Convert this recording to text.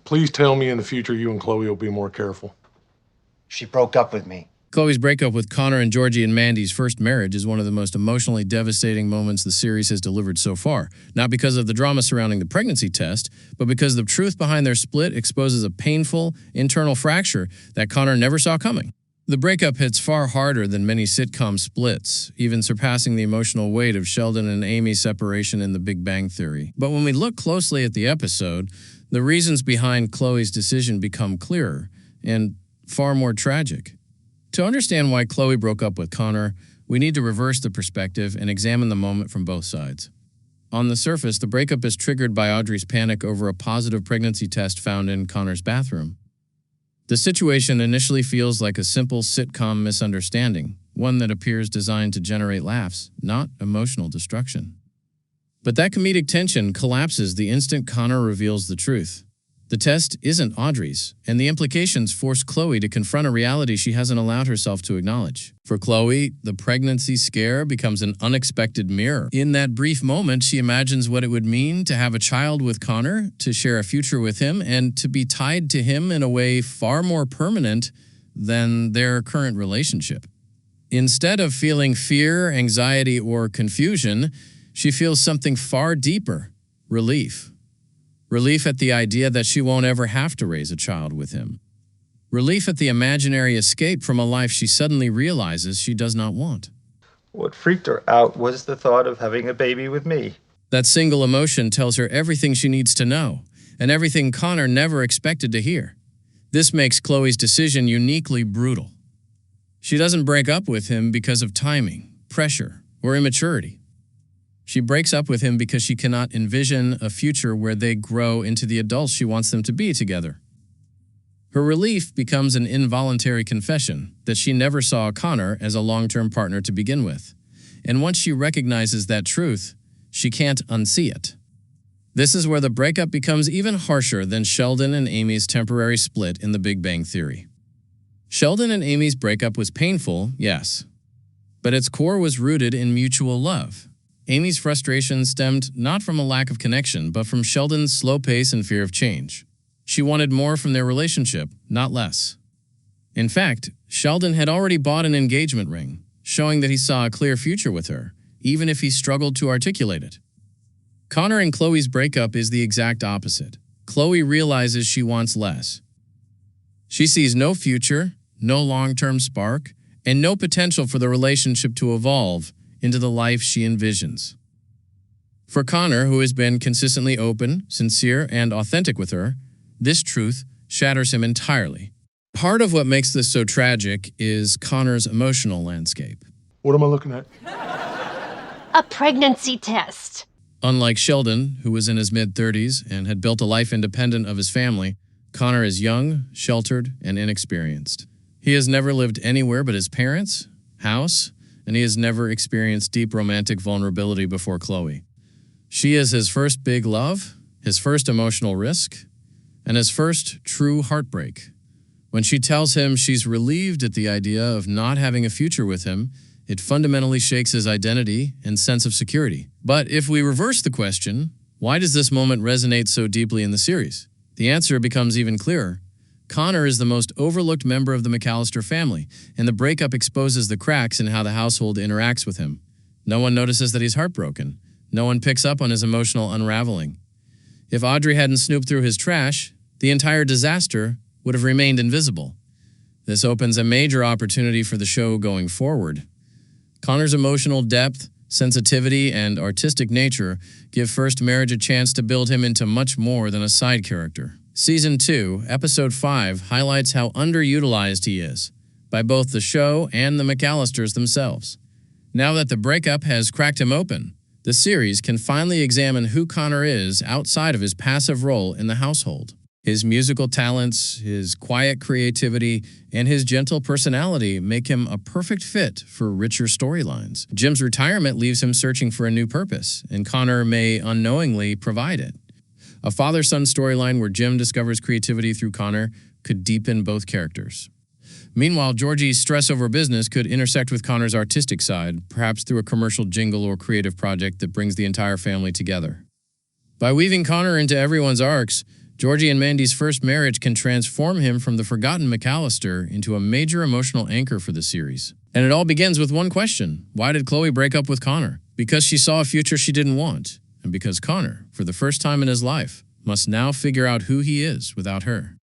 Please tell me in the future you and Chloe will be more careful. She broke up with me. Chloe's breakup with Connor and Georgie and Mandy's first marriage is one of the most emotionally devastating moments the series has delivered so far. Not because of the drama surrounding the pregnancy test, but because the truth behind their split exposes a painful internal fracture that Connor never saw coming. The breakup hits far harder than many sitcom splits, even surpassing the emotional weight of Sheldon and Amy's separation in The Big Bang Theory. But when we look closely at the episode, the reasons behind Chloe's decision become clearer and far more tragic. To understand why Chloe broke up with Connor, we need to reverse the perspective and examine the moment from both sides. On the surface, the breakup is triggered by Audrey's panic over a positive pregnancy test found in Connor's bathroom. The situation initially feels like a simple sitcom misunderstanding, one that appears designed to generate laughs, not emotional destruction. But that comedic tension collapses the instant Connor reveals the truth. The test isn't Audrey's, and the implications force Chloe to confront a reality she hasn't allowed herself to acknowledge. For Chloe, the pregnancy scare becomes an unexpected mirror. In that brief moment, she imagines what it would mean to have a child with Connor, to share a future with him, and to be tied to him in a way far more permanent than their current relationship. Instead of feeling fear, anxiety, or confusion, she feels something far deeper: relief. Relief at the idea that she won't ever have to raise a child with him. Relief at the imaginary escape from a life she suddenly realizes she does not want. What freaked her out was the thought of having a baby with me. That single emotion tells her everything she needs to know, and everything Connor never expected to hear. This makes Chloe's decision uniquely brutal. She doesn't break up with him because of timing, pressure, or immaturity. She breaks up with him because she cannot envision a future where they grow into the adults she wants them to be together. Her relief becomes an involuntary confession that she never saw Connor as a long-term partner to begin with. And once she recognizes that truth, she can't unsee it. This is where the breakup becomes even harsher than Sheldon and Amy's temporary split in The Big Bang Theory. Sheldon and Amy's breakup was painful, yes, but its core was rooted in mutual love. Amy's frustration stemmed not from a lack of connection, but from Sheldon's slow pace and fear of change. She wanted more from their relationship, not less. In fact, Sheldon had already bought an engagement ring, showing that he saw a clear future with her, even if he struggled to articulate it. Connor and Chloe's breakup is the exact opposite. Chloe realizes she wants less. She sees no future, no long-term spark, and no potential for the relationship to evolve into the life she envisions. For Connor, who has been consistently open, sincere, and authentic with her, this truth shatters him entirely. Part of what makes this so tragic is Connor's emotional landscape. What am I looking at? A pregnancy test. Unlike Sheldon, who was in his mid-30s and had built a life independent of his family, Connor is young, sheltered, and inexperienced. He has never lived anywhere but his parents' house, and he has never experienced deep romantic vulnerability before Chloe. She is his first big love, his first emotional risk, and his first true heartbreak. When she tells him she's relieved at the idea of not having a future with him, it fundamentally shakes his identity and sense of security. But if we reverse the question, why does this moment resonate so deeply in the series? The answer becomes even clearer. Connor is the most overlooked member of the Mallisters family, and the breakup exposes the cracks in how the household interacts with him. No one notices that he's heartbroken. No one picks up on his emotional unraveling. If Audrey hadn't snooped through his trash, the entire disaster would have remained invisible. This opens a major opportunity for the show going forward. Connor's emotional depth, sensitivity, and artistic nature give First Marriage a chance to build him into much more than a side character. Season 2, Episode 5 highlights how underutilized he is by both the show and the Mallisters themselves. Now that the breakup has cracked him open, the series can finally examine who Connor is outside of his passive role in the household. His musical talents, his quiet creativity, and his gentle personality make him a perfect fit for richer storylines. Jim's retirement leaves him searching for a new purpose, and Connor may unknowingly provide it. A father-son storyline where Jim discovers creativity through Connor could deepen both characters. Meanwhile, Georgie's stress over business could intersect with Connor's artistic side, perhaps through a commercial jingle or creative project that brings the entire family together. By weaving Connor into everyone's arcs, Georgie and Mandy's first marriage can transform him from the forgotten Mallisters into a major emotional anchor for the series. And it all begins with one question. Why did Chloe break up with Connor? Because she saw a future she didn't want. And because Connor, for the first time in his life, must now figure out who he is without her.